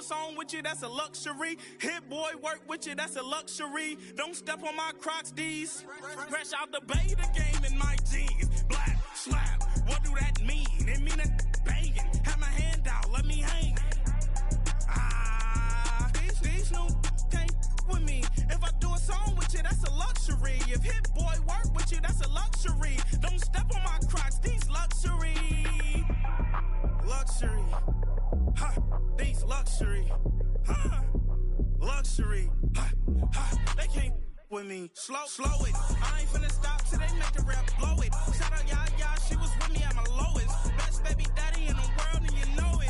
song with you, that's a luxury. Hit boy work with you, that's a luxury. Don't step on my Crocs, D's. Fresh out the beta game in my jeans. Black slap, what do that mean? It mean that banging. Have my hand out, let me hang. These new can't with me. If I do a song with you, that's a luxury. If hit boy work with you, that's a luxury. Don't step on my Crocs, these luxury. Luxury. Ha, these luxury. Ha, luxury. Ha, ha, they can't with me. Slow it. I ain't finna stop till they make the rap blow it. Shout out Yaya, she was with me at my lowest. Best baby daddy in the world and you know it.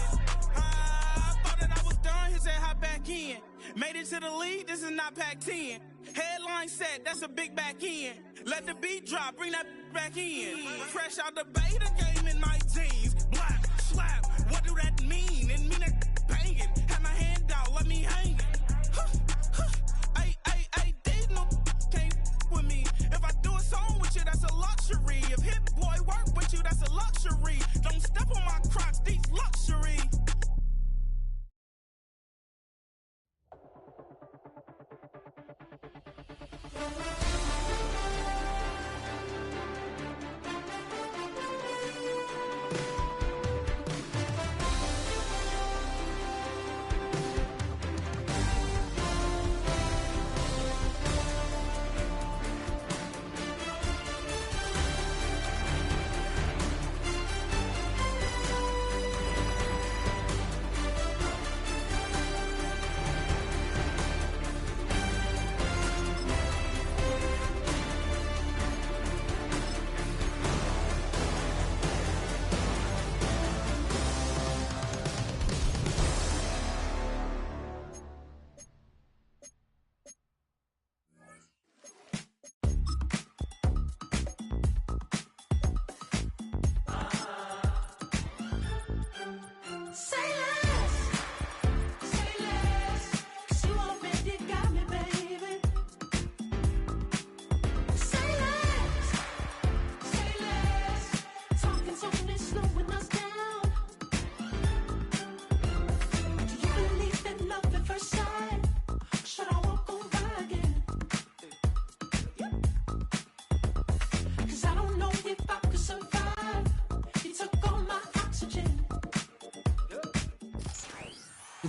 I thought that I was done, he said hop back in. Made it to the league, this is not Pac-10. Headline set, that's a big back end. Let the beat drop, bring that back in. Fresh out the beta game in my jeans. Black slap, what do that mean? It mean that banging. Have my hand out, let me hang. These no can't with me. If I do a song with you, that's a luxury. If hit boy work with you, that's a luxury. Don't step on my Crocs, these luxury.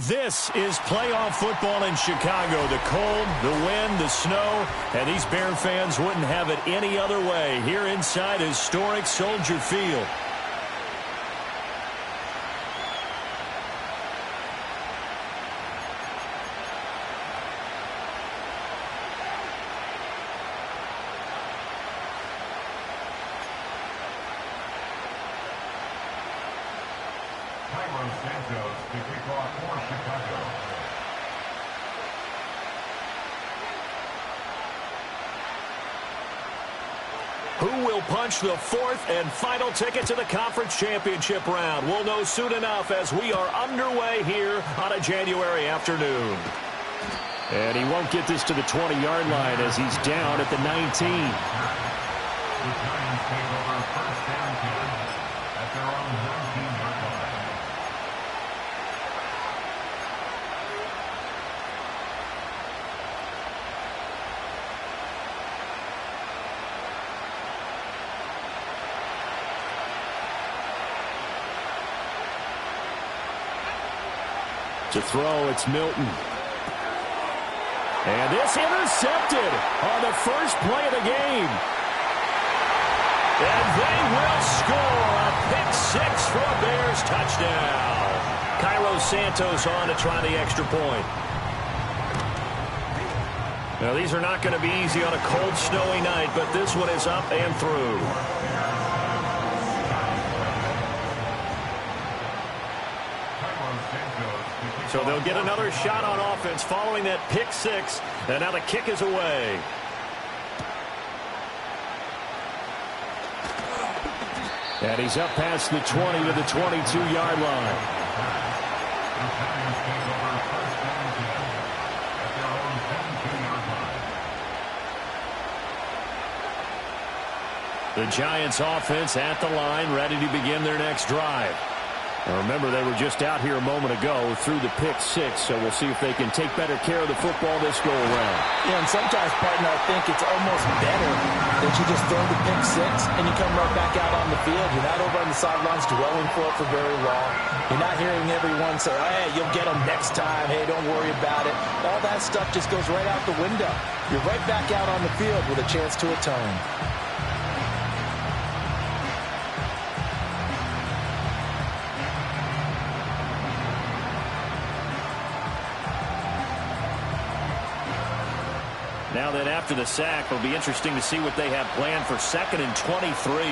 This is playoff football in Chicago. The cold, the wind, the snow, and these Bear fans wouldn't have it any other way here inside historic Soldier Field. Who will punch the fourth and final ticket to the conference championship round? We'll know soon enough as we are underway here on a January afternoon. And he won't get this to the 20-yard line as he's down at the 19. The Giants take over first down 10 at their own 19-yard line. To throw, it's Milton. And this intercepted on the first play of the game. And they will score a pick six for a Bears touchdown. Cairo Santos on to try the extra point. Now, these are not going to be easy on a cold, snowy night, but this one is up and through. So they'll get another shot on offense following that pick six, and now the kick is away. And he's up past the 20 to the 22-yard line. The Giants offense at the line, ready to begin their next drive. Remember, they were just out here a moment ago through the pick six, so we'll see if they can take better care of the football this go-around. Yeah, and sometimes, partner, I think it's almost better that you just throw the pick six and you come right back out on the field. You're not over on the sidelines dwelling for it for very long. You're not hearing everyone say, hey, you'll get them next time. Hey, don't worry about it. All that stuff just goes right out the window. You're right back out on the field with a chance to atone. Now then, after the sack, it'll be interesting to see what they have planned for 2nd and 23.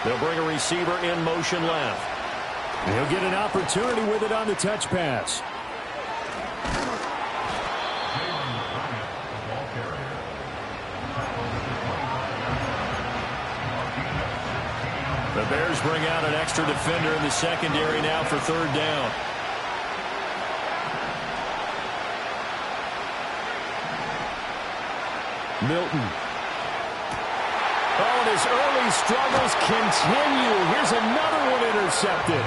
They'll bring a receiver in motion left. He'll get an opportunity with it on the touch pass. The Bears bring out an extra defender in the secondary now for 3rd down. Milton. Oh, and his early struggles continue. Here's another one intercepted.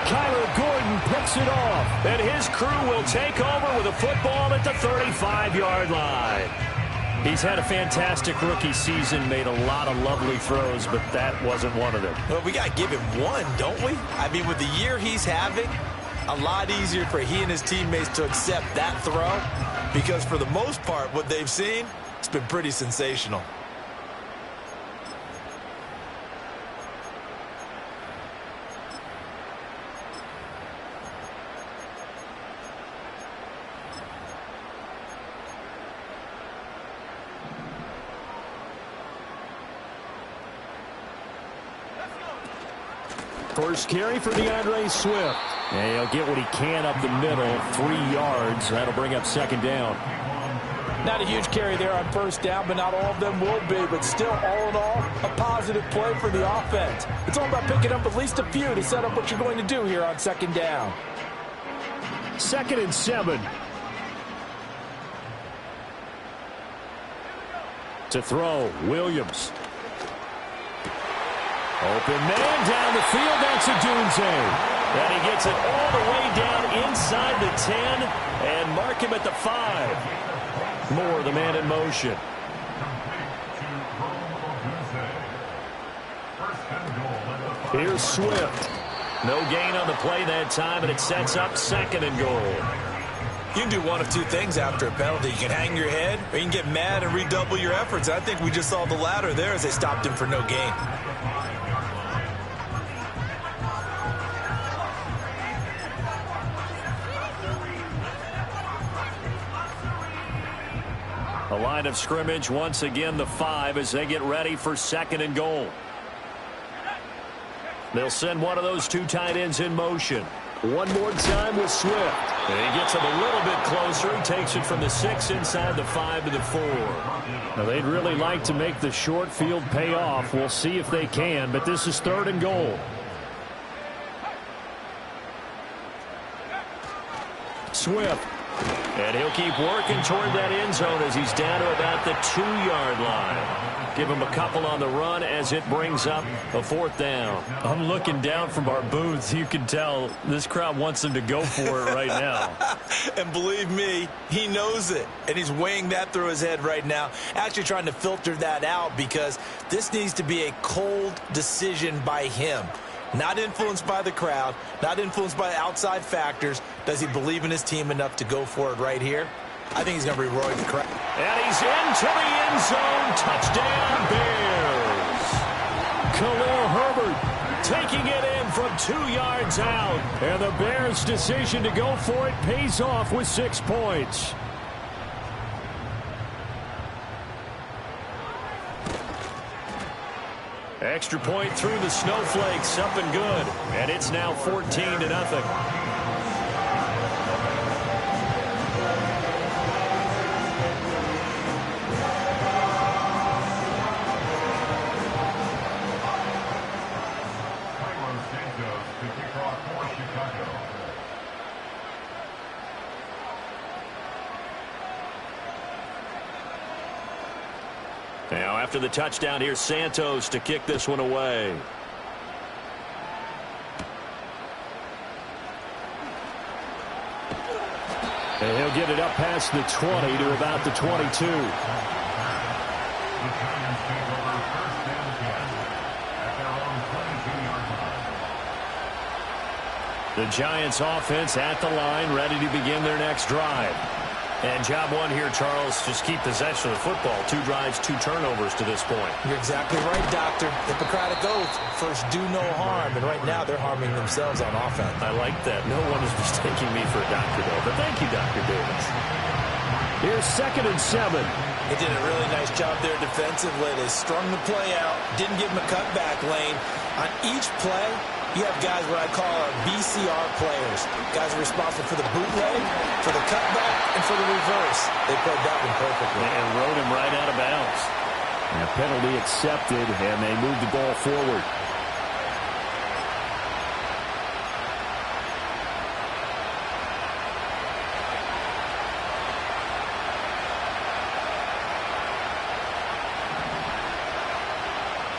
Kyler Gordon picks it off. And his crew will take over with a football at the 35-yard line. He's had a fantastic rookie season, made a lot of lovely throws, but that wasn't one of them. Well, we got to give him one, don't we? I mean, with the year he's having, a lot easier for he and his teammates to accept that throw because for the most part, what they've seen, it's been pretty sensational. First carry for DeAndre Swift. And he'll get what he can up the middle, 3 yards. That'll bring up 2nd down. Not a huge carry there on 1st down, but not all of them will be. But still, all in all, a positive play for the offense. It's all about picking up at least a few to set up what you're going to do here on 2nd down. 2nd and 7. To throw, Williams. Open man down the field. That's Odunze. And he gets it all the way down inside the 10 and mark him at the 5. Moore, the man in motion. Here's Swift. No gain on the play that time, and it sets up 2nd and goal. You can do one of two things after a penalty. You can hang your head, or you can get mad and redouble your efforts. I think we just saw the latter there as they stopped him for no gain. A line of scrimmage, once again the 5 as they get ready for 2nd and goal. They'll send one of those 2 tight ends in motion. One more time with Swift. And he gets it a little bit closer. He takes it from the 6 inside the 5 to the 4. Now, they'd really like to make the short field pay off. We'll see if they can, but this is 3rd and goal. Swift. And he'll keep working toward that end zone as he's down to about the 2-yard line. Give him a couple on the run as it brings up a 4th down. I'm looking down from our booths. You can tell this crowd wants them to go for it right now. And believe me, he knows it. And he's weighing that through his head right now. Actually trying to filter that out because this needs to be a cold decision by him. Not influenced by the crowd, not influenced by outside factors. Does he believe in his team enough to go for it right here? I think he's going to be roaring the crowd. And he's into the end zone. Touchdown, Bears. Khalil Herbert taking it in from 2 yards out. And the Bears' decision to go for it pays off with 6 points. Extra point through the snowflakes, up and good. And it's now 14-0. Now, after the touchdown, here's Santos to kick this one away. And he'll get it up past the 20 to about the 22. The Giants offense at the line, ready to begin their next drive. And job one here, Charles, just keep possession of the football. 2 drives, 2 turnovers to this point. You're exactly right, Doctor. Hippocratic oath, first do no harm. And right now they're harming themselves on offense. I like that. No one is mistaking me for a doctor, though. But thank you, Dr. Davis. Here's 2nd and 7. They did a really nice job there defensively. They strung the play out, didn't give them a cutback lane. On each play, you have guys what I call our BCR players. Guys are responsible for the bootleg, for the cutback, and for the reverse. They played that one perfectly. And rode him right out of bounds. And a penalty accepted, and they move the ball forward.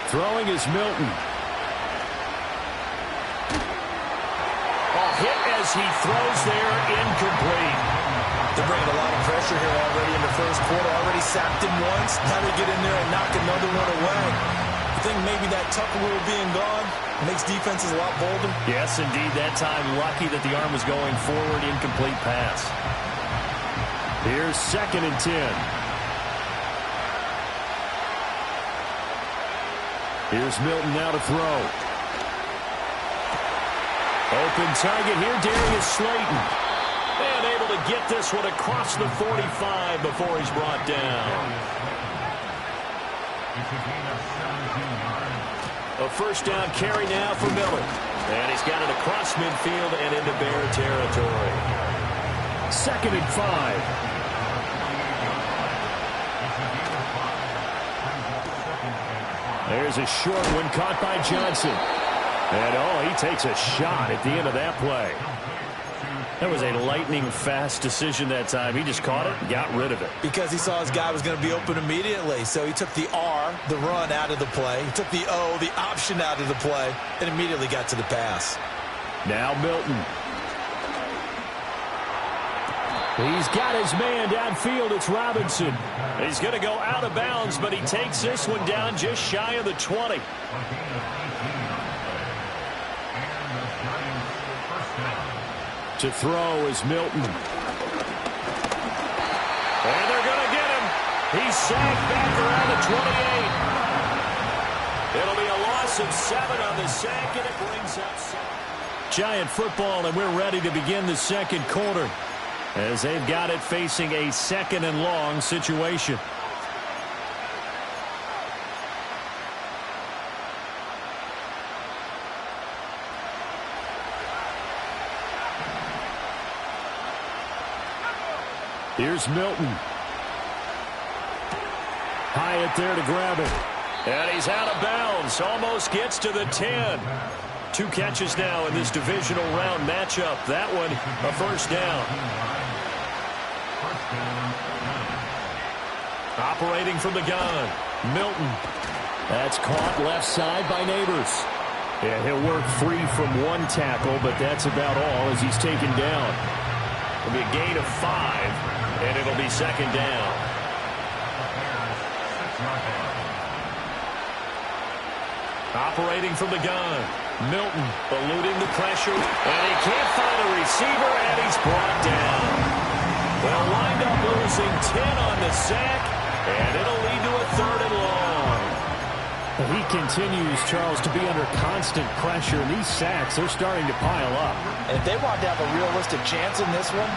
Throwing is Milton. Hit as he throws there, incomplete. They're bringing a lot of pressure here already in the first quarter. Already sacked him once. Now they get in there and knock another one away. I think maybe that Tucker rule being gone makes defenses a lot bolder. Yes, indeed. That time, lucky that the arm was going forward. Incomplete pass. Here's 2nd and 10. Here's Milton now to throw. Open target here, Darius Slayton. And able to get this one across the 45 before he's brought down. A first down carry now for Miller. And he's got it across midfield and into Bear territory. 2nd and 5. There's a short one caught by Johnson. And, he takes a shot at the end of that play. That was a lightning-fast decision that time. He just caught it and got rid of it. Because he saw his guy was going to be open immediately. So he took the R, the run, out of the play. He took the O, the option, out of the play, and immediately got to the pass. Now Milton. He's got his man downfield. It's Robinson. He's going to go out of bounds, but he takes this one down just shy of the 20. To throw is Milton. And they're going to get him. He's sacked back around the 28. It'll be a loss of 7 on the sack, and it brings up 7. Giant football, and we're ready to begin the second quarter as they've got it facing a 2nd and long situation. Here's Milton. Hyatt there to grab it. And he's out of bounds. Almost gets to the 10. 2 catches now in this divisional round matchup. That one, a first down. Operating from the gun, Milton. That's caught left side by Neighbors. Yeah, he'll work free from 1 tackle, but that's about all as he's taken down. It'll be a gain of 5. And it'll be 2nd down. Operating from the gun. Milton eluding the pressure. And he can't find a receiver, and he's brought down. Well, wind up losing 10 on the sack, and it'll lead to a 3rd and long. He continues, Charles, to be under constant pressure. And these sacks, they're starting to pile up. And if they want to have a realistic chance in this one,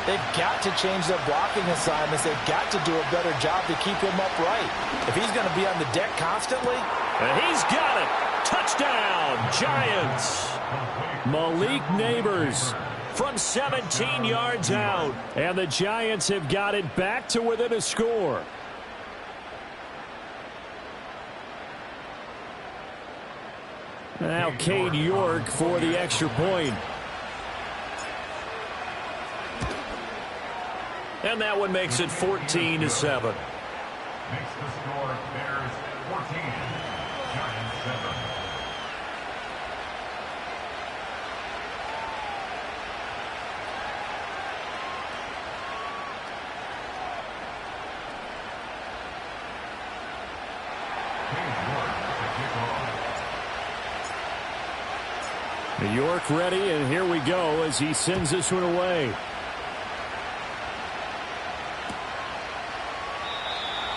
they've got to change their blocking assignments. They've got to do a better job to keep him upright. If he's going to be on the deck constantly. And he's got it. Touchdown, Giants. Malik Neighbors from 17 yards out. And the Giants have got it back to within a score. Now Cade York for the extra point. And that one makes it 14-7. Makes the score, Bears 14, Giants 7. York ready, and here we go as he sends this one away.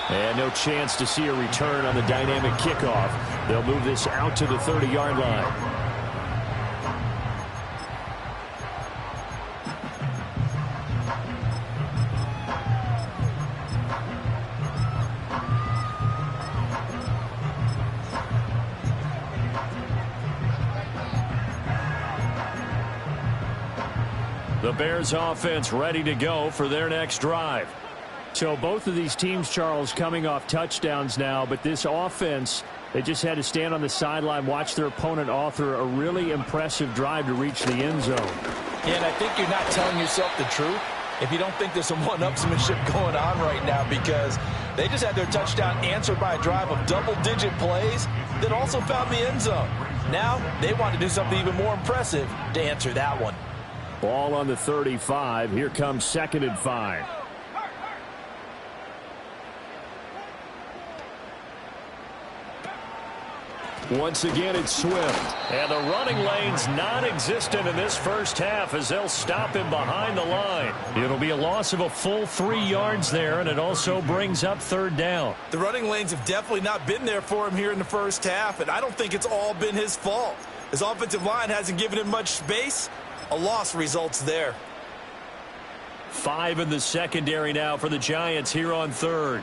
And no chance to see a return on the dynamic kickoff. They'll move this out to the 30-yard line. The Bears offense ready to go for their next drive. So both of these teams, Charles, coming off touchdowns now, but this offense, they just had to stand on the sideline, watch their opponent author a really impressive drive to reach the end zone. Yeah, and I think you're not telling yourself the truth if you don't think there's some one-upsmanship going on right now, because they just had their touchdown answered by a drive of double-digit plays that also found the end zone. Now they want to do something even more impressive to answer that one. Ball on the 35. Here comes 2nd and 5. Once again, it's Swift. And the running lane's non-existent in this first half as they'll stop him behind the line. It'll be a loss of a full 3 yards there, and it also brings up 3rd down. The running lanes have definitely not been there for him here in the first half, and I don't think it's all been his fault. His offensive line hasn't given him much space. A loss results there. 5 in the secondary now for the Giants here on 3rd.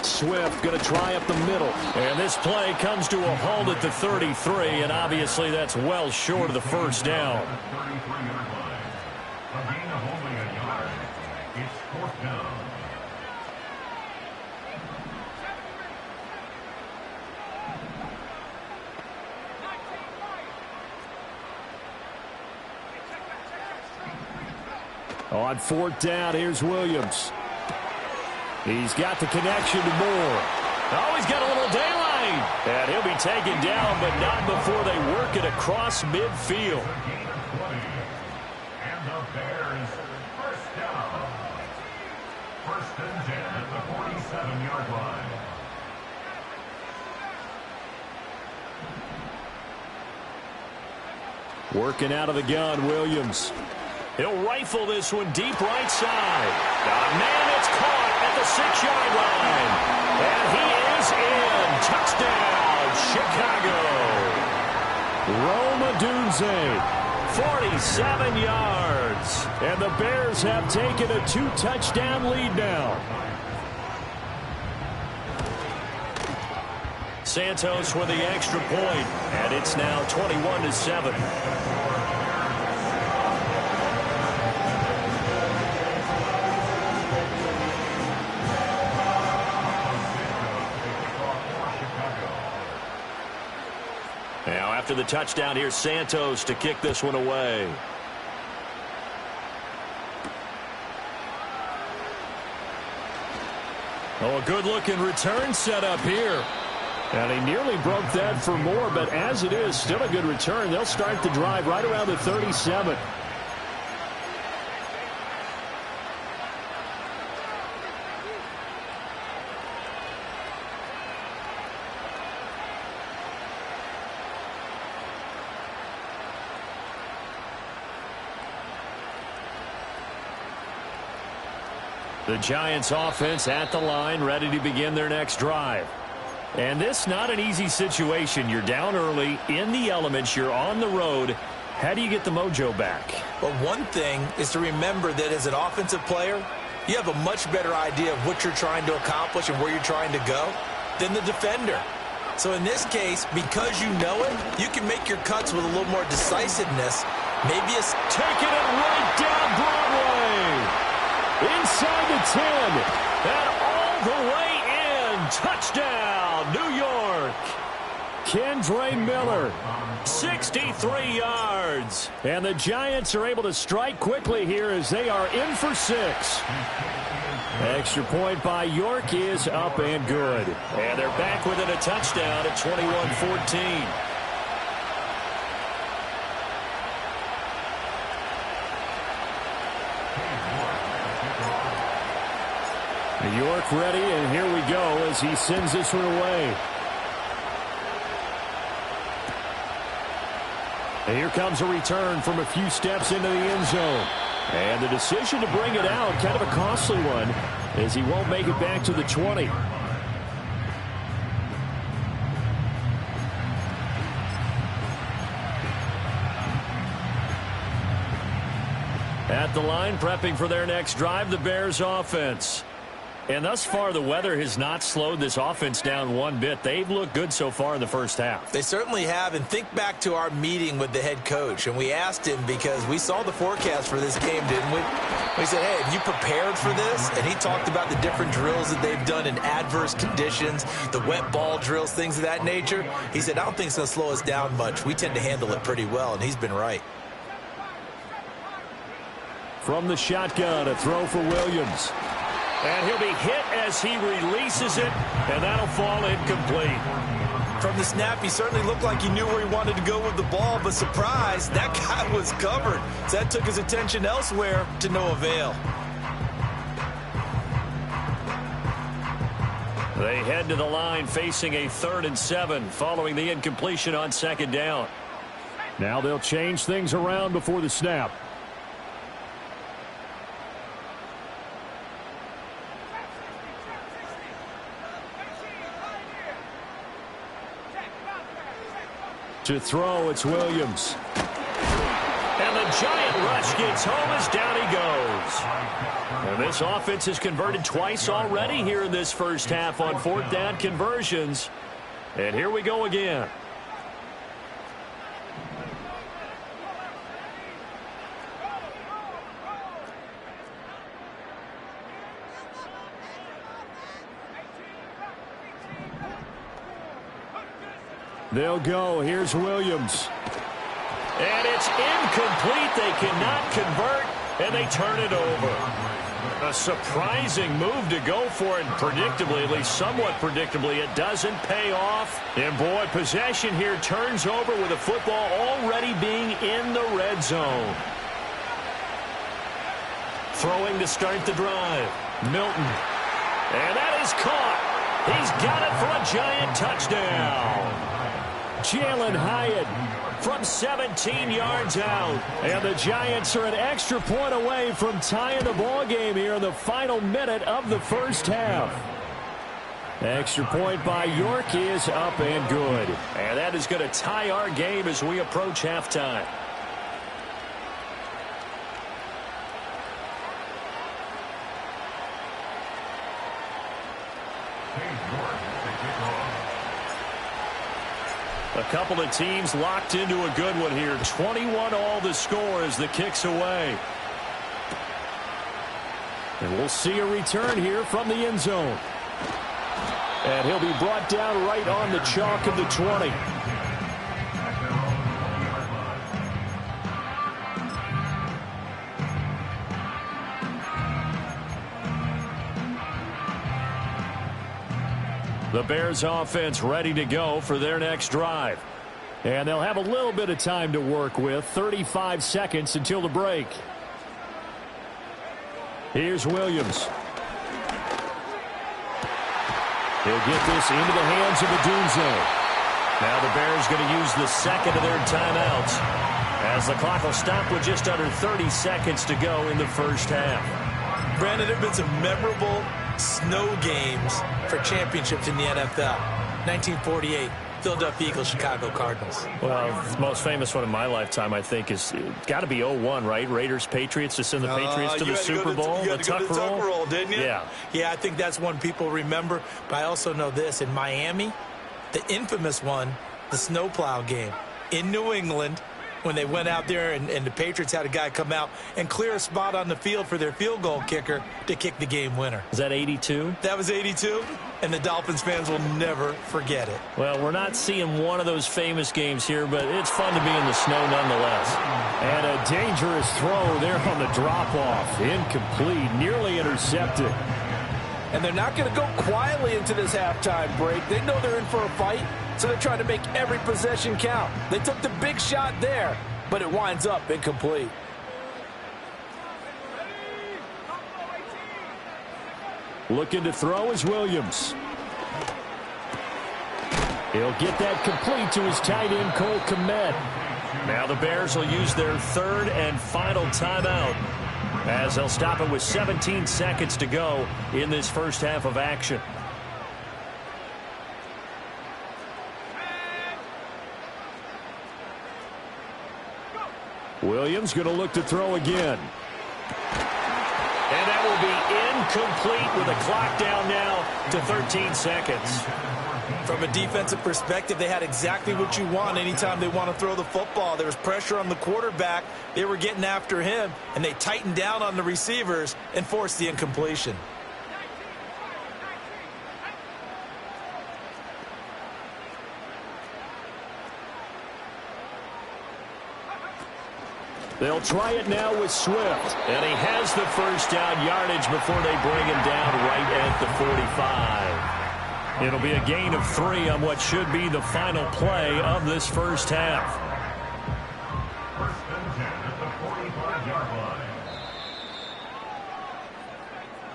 Swift going to try up the middle. And this play comes to a halt at the 33, and obviously that's well short of the first down. On 4th down, here's Williams. He's got the connection to Moore. Oh, he's got a little daylight. And he'll be taken down, but not before they work it across midfield. And the Bears first down. 1st and 10 at the 47-yard line. Working out of the gun, Williams. He'll rifle this one deep right side. Man, it's caught at the 6-yard line. And he is in. Touchdown, Chicago. Rome Odunze, 47 yards. and the Bears have taken a 2-touchdown lead now. Santos with the extra point, and it's now 21-7. Now after the touchdown, here's Santos to kick this one away. Oh, a good-looking return set up here. And he nearly broke that for more, but as it is, still a good return. They'll start the drive right around the 37. The Giants offense at the line, ready to begin their next drive. And this not an easy situation. You're down early, in the elements, you're on the road. How do you get the mojo back? Well, one thing is to remember that as an offensive player, you have a much better idea of what you're trying to accomplish and where you're trying to go than the defender. So in this case, because you know it, you can make your cuts with a little more decisiveness. Maybe it's taking it right down Broadway. Inside the 10. And all the way in. Touchdown, New York. Kendre Miller. 63 yards. And the Giants are able to strike quickly here as they are in for 6. Extra point by York is up and good. And they're back within a touchdown at 21-14. York ready, and here we go as he sends this one away. And here comes a return from a few steps into the end zone. And the decision to bring it out, kind of a costly one, as he won't make it back to the 20. At the line, prepping for their next drive, the Bears offense. And thus far, the weather has not slowed this offense down one bit. They've looked good so far in the first half. They certainly have. And think back to our meeting with the head coach. And we asked him, because we saw the forecast for this game, didn't we? We said, hey, have you prepared for this? And he talked about the different drills that they've done in adverse conditions, the wet ball drills, things of that nature. He said, I don't think it's going to slow us down much. We tend to handle it pretty well, and he's been right. From the shotgun, a throw for Williams. And he'll be hit as he releases it, and that'll fall incomplete. From the snap, he certainly looked like he knew where he wanted to go with the ball, but surprise, that guy was covered. So that took his attention elsewhere to no avail. They head to the line facing a 3rd and 7 following the incompletion on 2nd down. Now they'll change things around before the snap. To throw, it's Williams. And the giant rush gets home as down he goes. And this offense has converted twice already here in this first half on 4th down conversions. And here we go again. They'll go. Here's Williams. And it's incomplete. They cannot convert, and they turn it over. A surprising move to go for it, and predictably, at least somewhat predictably, it doesn't pay off. And boy, possession here turns over with the football already being in the red zone. Throwing to start the drive. Milton. And that is caught. He's got it for a giant touchdown. Jalen Hyatt from 17 yards out. And the Giants are an extra point away from tying the ball game here in the final minute of the first half. Extra point by York is up and good. And that is going to tie our game as we approach halftime. A couple of teams locked into a good one here. 21 all the score as the kick's away. And we'll see a return here from the end zone. And he'll be brought down right on the chalk of the 20. The Bears offense ready to go for their next drive. And they'll have a little bit of time to work with. 35 seconds until the break. Here's Williams. He'll get this into the hands of Odunze. Now the Bears going to use the second of their timeouts, as the clock will stop with just under 30 seconds to go in the first half. Brandon, there have been some memorable snow games for championships in the NFL. 1948, Philadelphia Eagles, Chicago Cardinals. Well, the most famous one in my lifetime, I think, is got to be 01, right? Raiders, Patriots to send the Patriots to the Super Bowl. You had to go to the Tuck Roll, didn't you? Yeah. Yeah, I think that's one people remember. But I also know this. In Miami, the infamous one, the snowplow game in New England, when they went out there and the Patriots had a guy come out and clear a spot on the field for their field goal kicker to kick the game winner. Is that 82? That was 82, and the Dolphins fans will never forget it. Well, we're not seeing one of those famous games here, but it's fun to be in the snow nonetheless. And a dangerous throw there on the drop-off. Incomplete, nearly intercepted. And they're not going to go quietly into this halftime break. They know they're in for a fight, so they're trying to make every possession count. They took the big shot there, but it winds up incomplete. Looking to throw is Williams. He'll get that complete to his tight end, Cole Kmet. Now the Bears will use their third and final timeout as they'll stop it with 17 seconds to go in this first half of action. Williams going to look to throw again. And that will be incomplete with the clock down now to 13 seconds. From a defensive perspective, they had exactly what you want anytime they want to throw the football. There was pressure on the quarterback. They were getting after him, and they tightened down on the receivers and forced the incompletion. They'll try it now with Swift. And he has the first down yardage before they bring him down right at the 45. It'll be a gain of 3 on what should be the final play of this first half. First and 10 at the 45-yard line.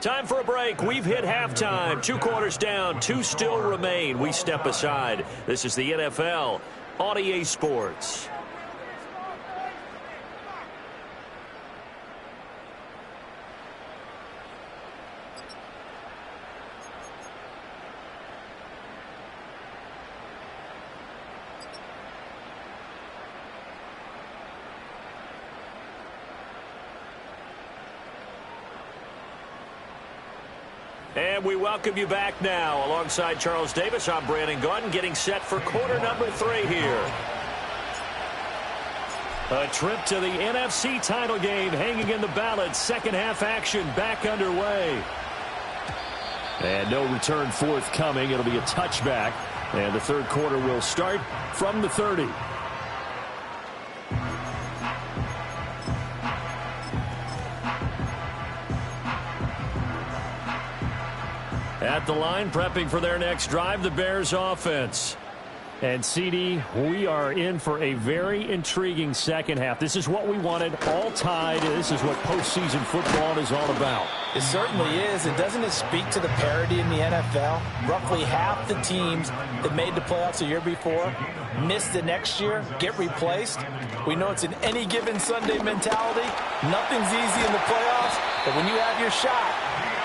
Time for a break. We've hit halftime. 2 quarters down. 2 still remain. We step aside. This is the NFL on EA Sports. And we welcome you back now. Alongside Charles Davis, I'm Brandon Gaudin, getting set for quarter number 3 here. A trip to the NFC title game hanging in the balance. Second half action back underway. And no return forthcoming. It'll be a touchback. And the third quarter will start from the 30. At the line, prepping for their next drive, the Bears offense. And, CD, we are in for a very intriguing second half. This is what we wanted, all tied. This is what postseason football is all about. It certainly is. And doesn't it speak to the parity in the NFL? Roughly half the teams that made the playoffs a year before miss the next year, get replaced. We know it's an any given Sunday mentality. Nothing's easy in the playoffs, but when you have your shot,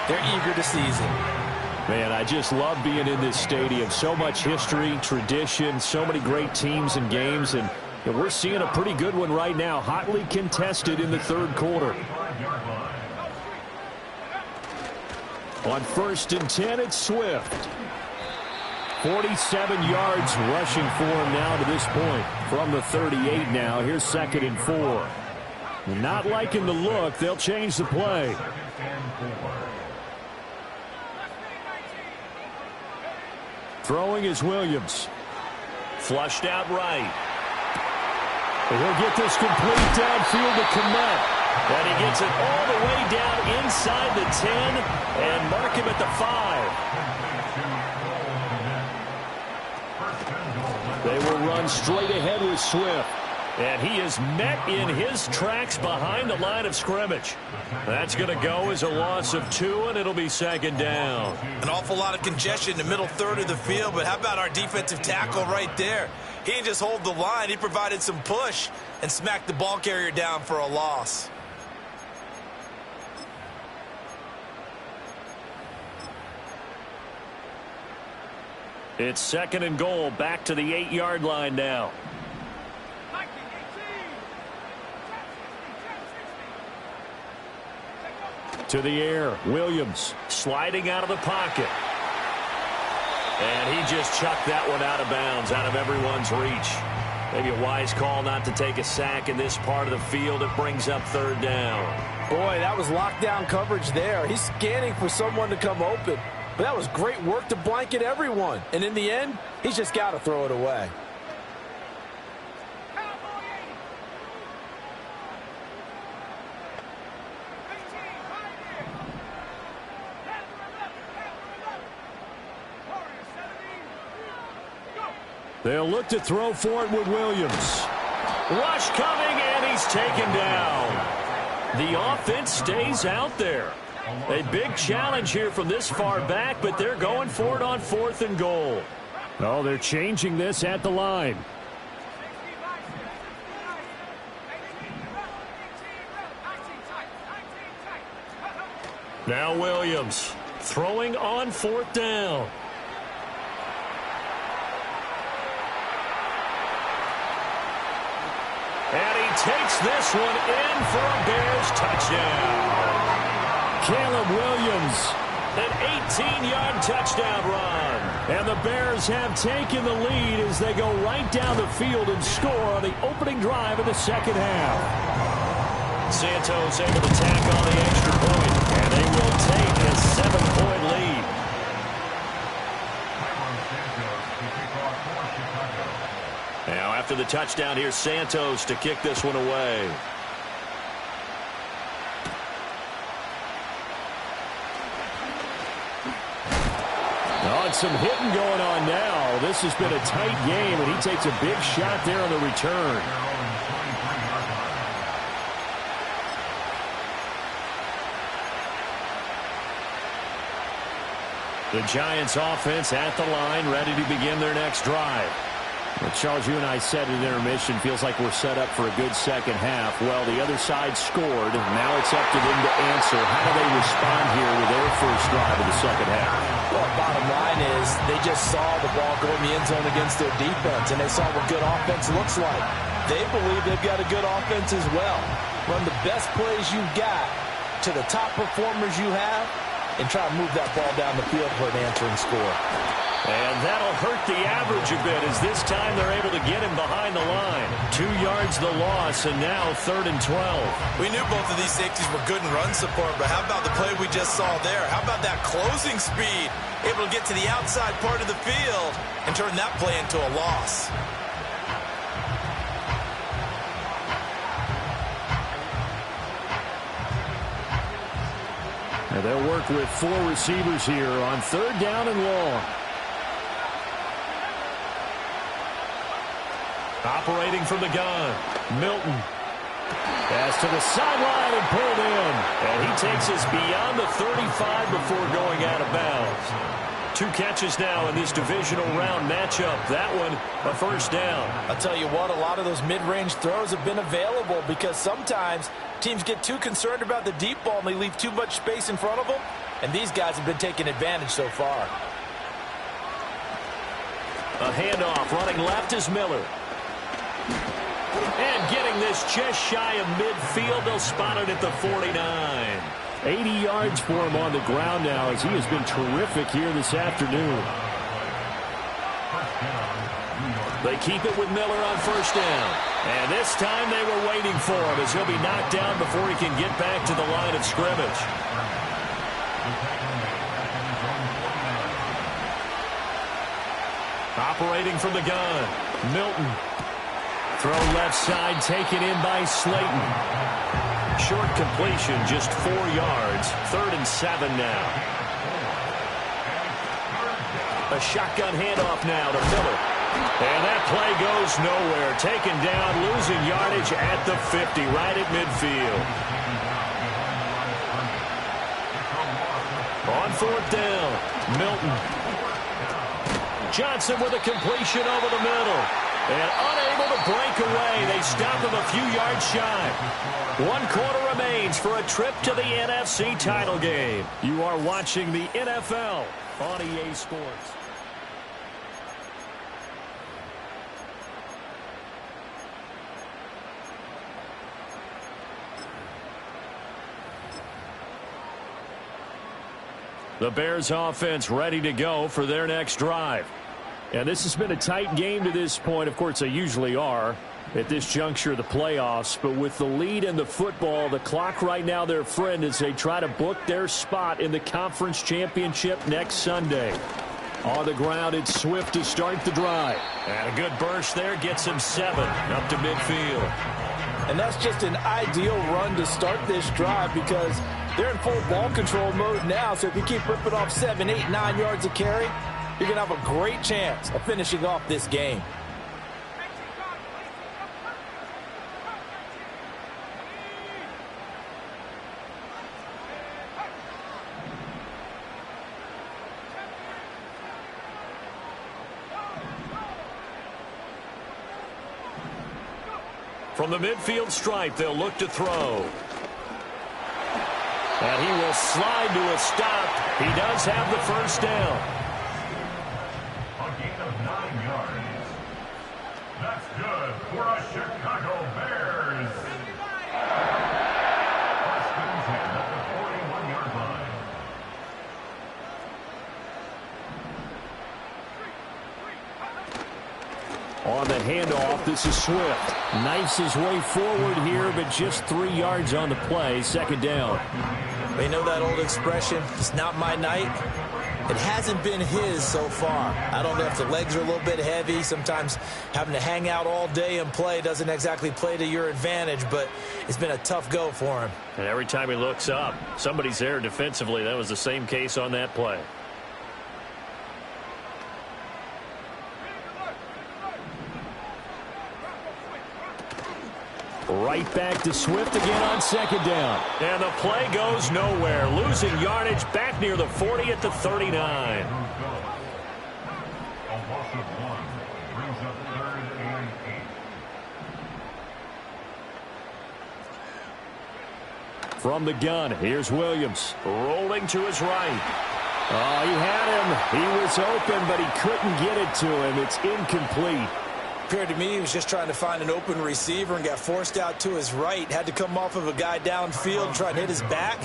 they're eager to seize it. Man, I just love being in this stadium. So much history, tradition, so many great teams and games, and we're seeing a pretty good one right now, hotly contested in the third quarter. On 1st and 10, it's Swift. 47 yards rushing for him now to this point. From the 38 now, here's 2nd and 4. Not liking the look, they'll change the play. Throwing is Williams. Flushed out right. He'll get this complete downfield to Kmet. And he gets it all the way down inside the 10 and mark him at the 5. They will run straight ahead with Swift. And he is met in his tracks behind the line of scrimmage. That's going to go as a loss of 2, and it'll be 2nd down. An awful lot of congestion in the middle third of the field, but how about our defensive tackle right there? He didn't just hold the line. He provided some push and smacked the ball carrier down for a loss. It's 2nd and goal, back to the 8-yard line now. To the air, Williams. Sliding out of the pocket. And he just chucked that one out of bounds, out of everyone's reach. Maybe a wise call not to take a sack in this part of the field. It brings up 3rd down. Boy, that was lockdown coverage there. He's scanning for someone to come open. But that was great work to blanket everyone. And in the end, he's just got to throw it away. They'll look to throw for it with Williams. Rush coming, and he's taken down. The offense stays out there. A big challenge here from this far back, but they're going for it on 4th and goal. Oh, they're changing this at the line. Now Williams throwing on 4th down. And he takes this one in for a Bears touchdown. Caleb Williams, an 18-yard touchdown run. And the Bears have taken the lead as they go right down the field and score on the opening drive of the second half. Santos able to tack on the extra point, and they will take a 7-point lead. Now after the touchdown, here's Santos to kick this one away. Some hitting going on now. This has been a tight game, and he takes a big shot there on the return. The Giants offense at the line, ready to begin their next drive. Well, Charles, you and I said at intermission, feels like we're set up for a good second half. Well, the other side scored. Now it's up to them to answer. How do they respond here with their first drive of the second half? Well, bottom line is they just saw the ball go in the end zone against their defense, and they saw what good offense looks like. They believe they've got a good offense as well. Run the best plays you've got to the top performers you have, and try to move that ball down the field for an answering score. And that'll hurt the average a bit as this time they're able to get him behind the line. 2 yards the loss, and now 3rd and 12. We knew both of these safeties were good in run support, but how about the play we just saw there? How about that closing speed? Able to get to the outside part of the field and turn that play into a loss. Now they'll work with 4 receivers here on 3rd down and long. Operating from the gun, Milton. Pass to the sideline and pulled in. And he takes us beyond the 35 before going out of bounds. 2 catches now in this divisional round matchup. That one, a first down. I'll tell you what, a lot of those mid-range throws have been available because sometimes teams get too concerned about the deep ball and they leave too much space in front of them. And these guys have been taking advantage so far. A handoff, running left is Miller. And getting this just shy of midfield. They'll spot it at the 49. 80 yards for him on the ground now as he has been terrific here this afternoon. They keep it with Miller on first down. And this time they were waiting for him as he'll be knocked down before he can get back to the line of scrimmage. Operating from the gun, Milton. Throw left side, taken in by Slayton. Short completion, just 4 yards. 3rd and 7 now. A shotgun handoff now to Miller. And that play goes nowhere. Taken down, losing yardage at the 50, right at midfield. On 4th down, Milton. Johnson with a completion over the middle. And unable to break away. They stop him a few yards shy. 1 quarter remains for a trip to the NFC title game. You are watching the NFL on EA Sports. The Bears offense ready to go for their next drive. And this has been a tight game to this point. Of course, they usually are at this juncture of the playoffs. But with the lead in the football, the clock right now their friend as they try to book their spot in the conference championship next Sunday. On the ground, it's Swift to start the drive. And a good burst there gets him 7 up to midfield. And that's just an ideal run to start this drive because they're in full ball control mode now. So if you keep ripping off 7, 8, 9 yards of carry, you're going to have a great chance of finishing off this game. From the midfield stripe, they'll look to throw. And he will slide to a stop. He does have the first down. A gain of 9 yards. That's good for a Chicago Bears. First and 10 at the 41-yard line. On the handoff, this is Swift. Knifes his way forward here, but just 3 yards on the play. Second down. They know that old expression, it's not my night. It hasn't been his so far. I don't know if the legs are a little bit heavy. Sometimes having to hang out all day and play doesn't exactly play to your advantage, but it's been a tough go for him. And every time he looks up, somebody's there defensively. That was the same case on that play. Right back to Swift again on second down. And the play goes nowhere. Losing yardage back near the 40 at the 39. A loss of 1 brings up 3rd and 8. From the gun, here's Williams. Rolling to his right. Oh, he had him. He was open, but he couldn't get it to him. It's incomplete. Appeared to me he was just trying to find an open receiver and got forced out to his right. Had to come off of a guy downfield and try to hit his back.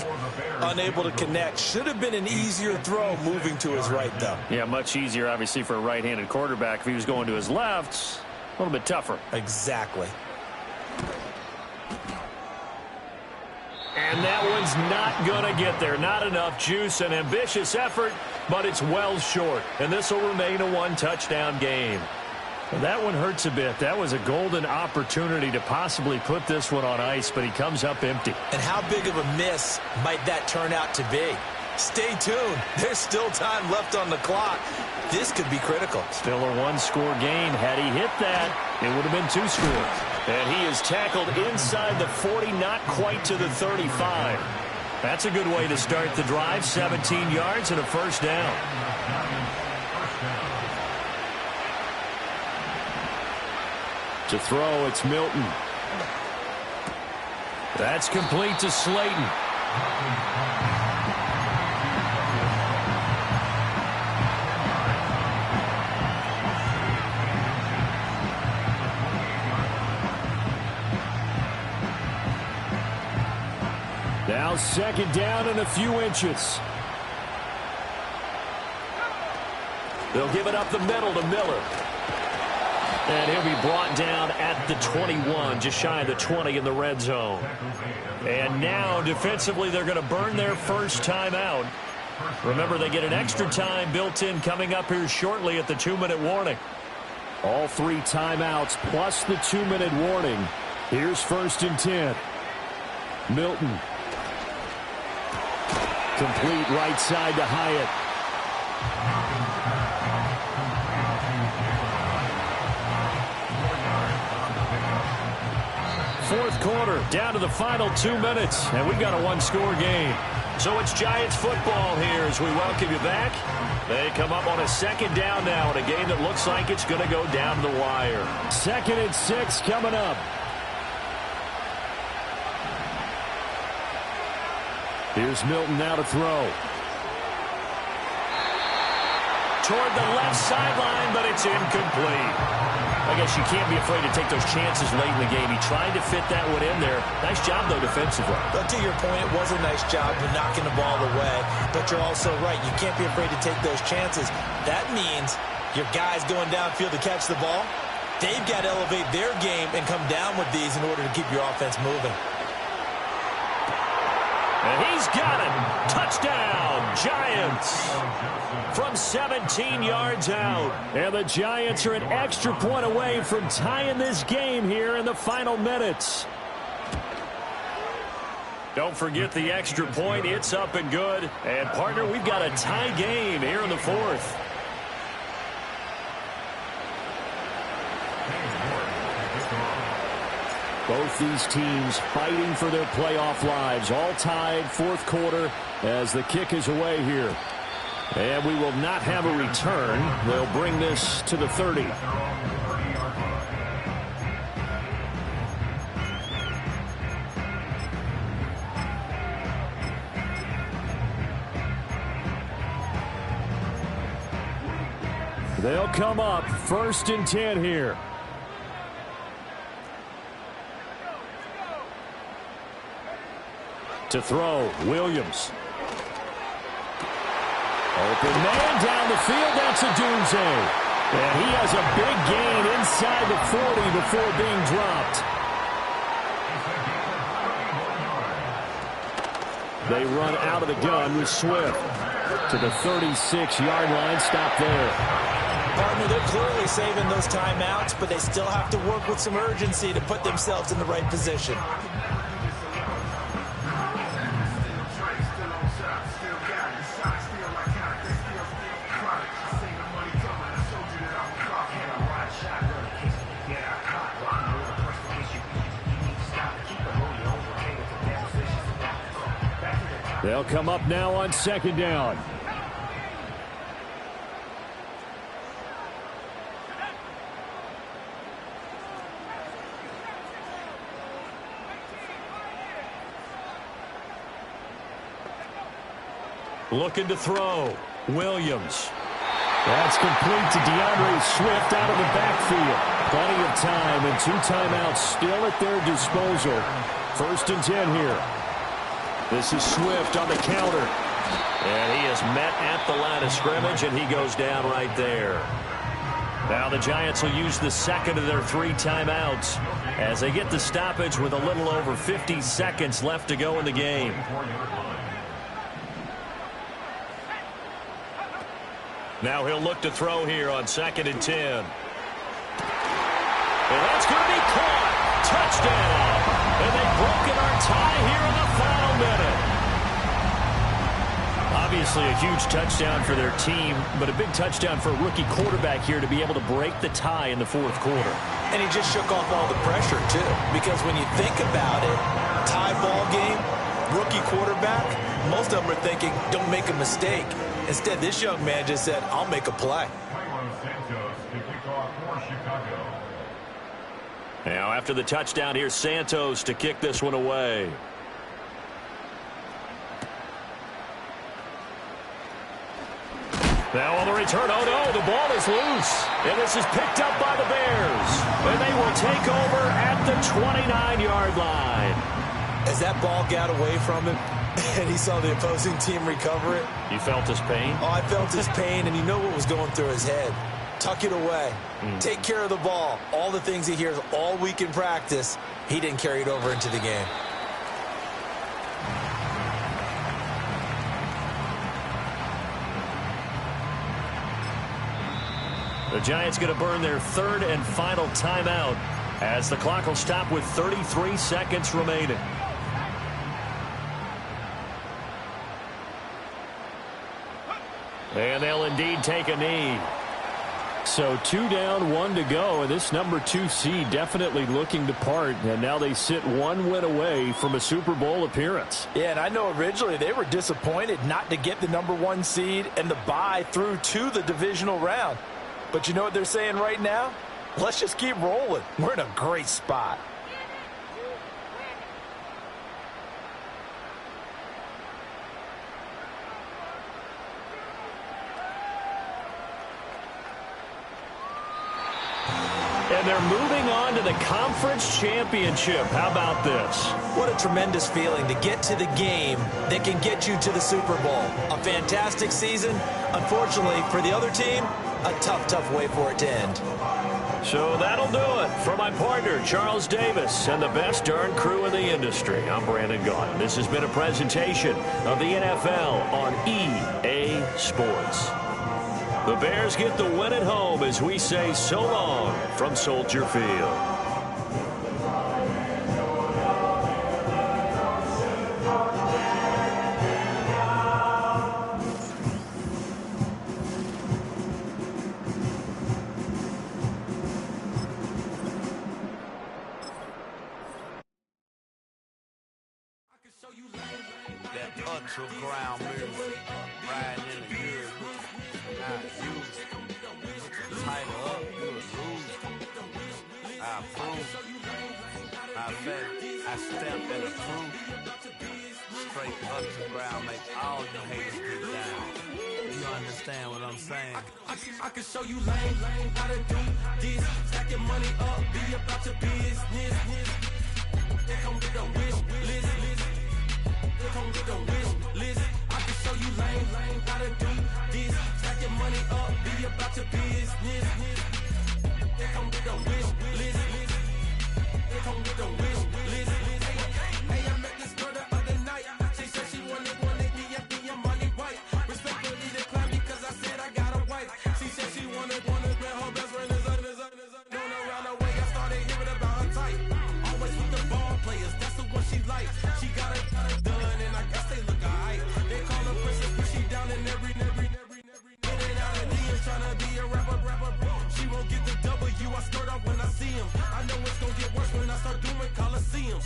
Unable to connect. Should have been an easier throw moving to his right, though. Yeah, much easier, obviously, for a right-handed quarterback. If he was going to his left, a little bit tougher. Exactly. And that one's not going to get there. Not enough juice. An ambitious effort, but it's well short. And this will remain a one-touchdown game. Well, that one hurts a bit. That was a golden opportunity to possibly put this one on ice, but he comes up empty. And how big of a miss might that turn out to be? Stay tuned. There's still time left on the clock. This could be critical. Still a one-score game. Had he hit that, it would have been 2 scores. And he is tackled inside the 40, not quite to the 35. That's a good way to start the drive. 17 yards and a first down. To throw, it's Milton. That's complete to Slayton. Now second down and a few inches. They'll give it up the middle to Miller. And he'll be brought down at the 21, just shy of the 20 in the red zone. And now, defensively, they're going to burn their first timeout. Remember, they get an extra time built in coming up here shortly at the 2-minute warning. All 3 timeouts plus the 2-minute warning. Here's 1st and 10. Milton. Complete right side to Hyatt. Fourth quarter, down to the final 2 minutes, and we've got a one-score game. So it's Giants football here as we welcome you back. They come up on a second down now in a game that looks like it's going to go down the wire. 2nd and 6 coming up. Here's Milton now to throw. Toward the left sideline, but it's incomplete. I guess you can't be afraid to take those chances late in the game. He tried to fit that one in there. Nice job, though, defensively. But to your point, it was a nice job of knocking the ball away. But you're also right. You can't be afraid to take those chances. That means your guys going downfield to catch the ball, they've got to elevate their game and come down with these in order to keep your offense moving. And he's got it. Touchdown, Giants. From 17 yards out. And the Giants are an extra point away from tying this game here in the final minutes. Don't forget the extra point. It's up and good. And, partner, we've got a tie game here in the 4th. Both these teams fighting for their playoff lives. All tied, 4th quarter as the kick is away here. And we will not have a return. They'll bring this to the 30. They'll come up 1st and 10 here. To throw, Williams. Open man down the field. That's Odunze. And he has a big gain inside the 40 before being dropped. They run out of the gun with Swift. To the 36-yard line. Stop there. Partner, they're clearly saving those timeouts, but they still have to work with some urgency to put themselves in the right position. They'll come up now on 2nd down. Looking to throw. Williams. That's complete to DeAndre Swift out of the backfield. Plenty of time and 2 timeouts still at their disposal. 1st and 10 here. This is Swift on the counter. And he is met at the line of scrimmage, and he goes down right there. Now the Giants will use the 2nd of their 3 timeouts as they get the stoppage with a little over 50 seconds left to go in the game. Now he'll look to throw here on 2nd and 10. And that's going to be caught. Touchdown. And they've broken our tie here in the final minute. Obviously a huge touchdown for their team, but a big touchdown for a rookie quarterback here to be able to break the tie in the 4th quarter. And he just shook off all the pressure, too. Because when you think about it, tie ball game, rookie quarterback, most of them are thinking, don't make a mistake. Instead, this young man just said, I'll make a play. Now, after the touchdown, here's Santos to kick this one away. Now on the return, oh no, the ball is loose. And this is picked up by the Bears. And they will take over at the 29-yard line. As that ball got away from him, and he saw the opposing team recover it. You felt his pain? Oh, I felt his pain, and you know what was going through his head. Tuck it away. Take care of the ball. All the things he hears all week in practice, he didn't carry it over into the game. The Giants going to burn their 3rd and final timeout as the clock will stop with 33 seconds remaining. And they'll indeed take a knee. So 2 down, 1 to go, and this number 2 seed definitely looking to part, and now they sit 1 win away from a Super Bowl appearance. Yeah, and I know originally they were disappointed not to get the number 1 seed and the bye through to the divisional round. But you know what they're saying right now? Let's just keep rolling. We're in a great spot. And they're moving on to the conference championship. How about this? What a tremendous feeling to get to the game that can get you to the Super Bowl. A fantastic season. Unfortunately, for the other team, a tough, tough way for it to end. So that'll do it. For my partner, Charles Davis, and the best darn crew in the industry, I'm Brandon Gaudin. This has been a presentation of the NFL on EA Sports. The Bears get the win at home as we say so long from Soldier Field. That ultra ground music, riding in the good, not used. Tighten up, you a lose. I approve. I bet I stamped and approved. Straight ultra ground make all you haters get down. You understand what I'm saying? I can show you lame, how to do this. Stack your money up, be about your business. They come with a wish list. They come with a wish list. I can show you lame, how to do this. Stack your money up, be about your business. They come with a wish list. They come with a wish list. Hey, I met this girl the other night. She said she wanted me and Molly White. Respectfully declined because I said I got a wife. She said she wanted but her best friend is going around the way. I started hearing about her type. Always with the ball players, that's the one she likes. She got it done, and I guess they look alright. They call her princess, but she down in every. In and out of DM, tryna be a rapper. She won't get the W, I skirt off when I see him. I know it's gonna get worse when I start doing Coliseum.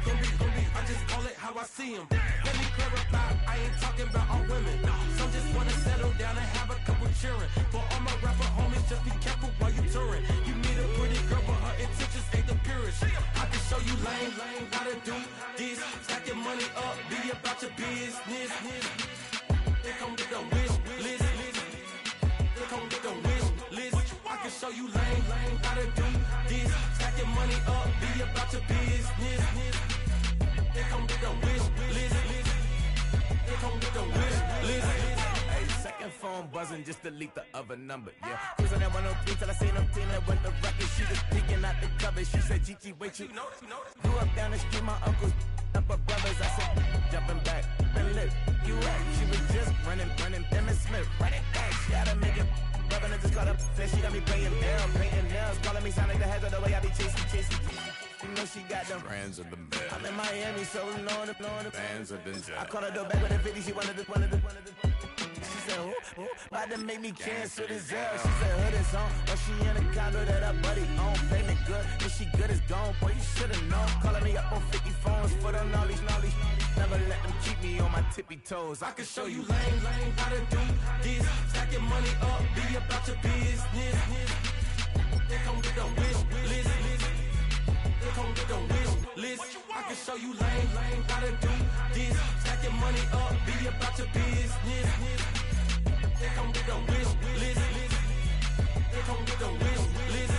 Gonna be, I just call it how I see him. Let me clarify, I ain't talking about all women. Some just wanna settle down and have a couple cheering. For all my rapper homies, just be careful while you touring. You meet a pretty girl, but her intentions ain't the purest. I can show you lame, how to do this. Stack your money up, be about your business. They come with a wish list. They come with a wish list. I can show you lame, how to do this. Stack your money up, be about your business. They come with a wish list. They come with a wish list. Hey, second phone buzzing, just delete the other number, yeah. Cruising at 103 till I seen them team that went the record. She was peeking out the cover. She said, Gigi, wait, you grew up down the street, my uncles up her brothers. I said, jumping back, been lit. You at? She was just running, Emmett Smith, run it back. She had to make it. Brother, just caught up. Then she got me paying down, painting nails, calling me sound like the heads of the way I be chasing. You know she got them Brands of the bed. I'm in Miami, so blowing the Bands have been I caught her door back with a 50, she wanted the. She said, about to make me cancel this L. She said, hood is on, but she in a condo that her buddy own. Payment good, if she good is gone, boy, you should've known. Calling me up on 50 phones for the knowledge. Never let them keep me on my tippy toes. I can show you lame, how to do this. Stack your money up, be about your business. They come with a wish list. They come with a wish list. I can show you lame, how to do this. Stack your money up, be about your business. They come with a wish list. They come with a wish list.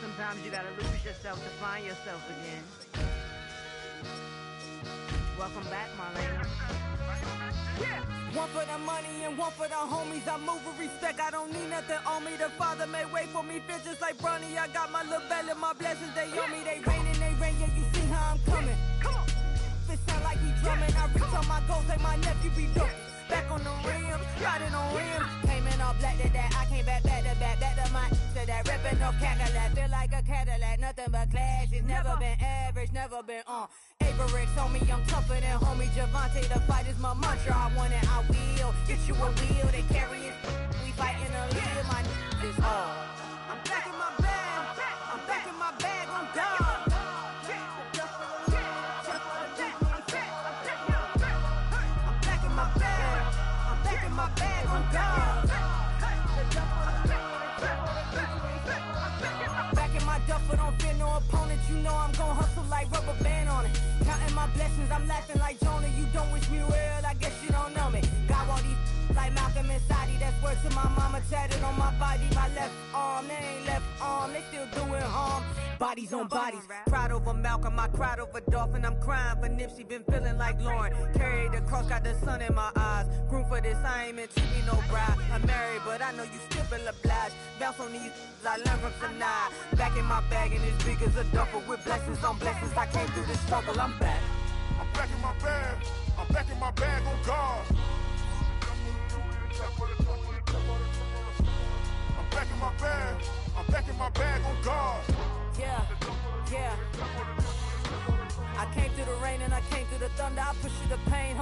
Sometimes you gotta lose yourself to find yourself again. Welcome back, Marlena. Yeah. One for the money and one for the homies. I move with respect, I don't need nothing on me. The Father may wait for me, feel just like Bronny. I got my little belly, my blessings, they on me. They rain, yeah, you see how I'm coming. Come on. It sound like we drumming. I reach on my goals like my nephew be dope. Back on the rim, riding on rim. Came in all black to that, I came back to my to that ripping off Cadillac. Feel like a Cadillac, nothing but class. It's never been average, never been on. Averix on me, I'm tougher than homie Javante. The fight is my mantra, I want it, I will. Get you a wheel, they carry it. We fighting a little, my is all. I'm back in my bag, I'm back in my bag, I'm gone. My bag on God. Back in my duffel, don't fear no opponent. You know I'm gon' hustle like rubber band on it. Counting my blessings, I'm laughing like Jonah. You don't wish me well, I guess you don't know me. Got all these like Malcolm and Sadie. That's word to my mama, tatted on my body. My left arm, they ain't left arm, they still doing harm. Bodies on bodies, cried over Malcolm, I cried over Dolphin. I'm crying for Nipsey, been feeling like Lauren. Carried the cross, got the sun in my eyes. Groom for this, I ain't meant to be no bride. I'm married, but I know you still feel obliged. Bounce on these, I learned from tonight. Back in my bag, and it's big as a duffel with blessings on blessings. I came through the struggle, I'm back. I'm back in my bag, I'm back in my bag on God. I'm back in my bag, I'm back in my bag on God. Yeah. I came through the rain and I came through the thunder. I push you the pain.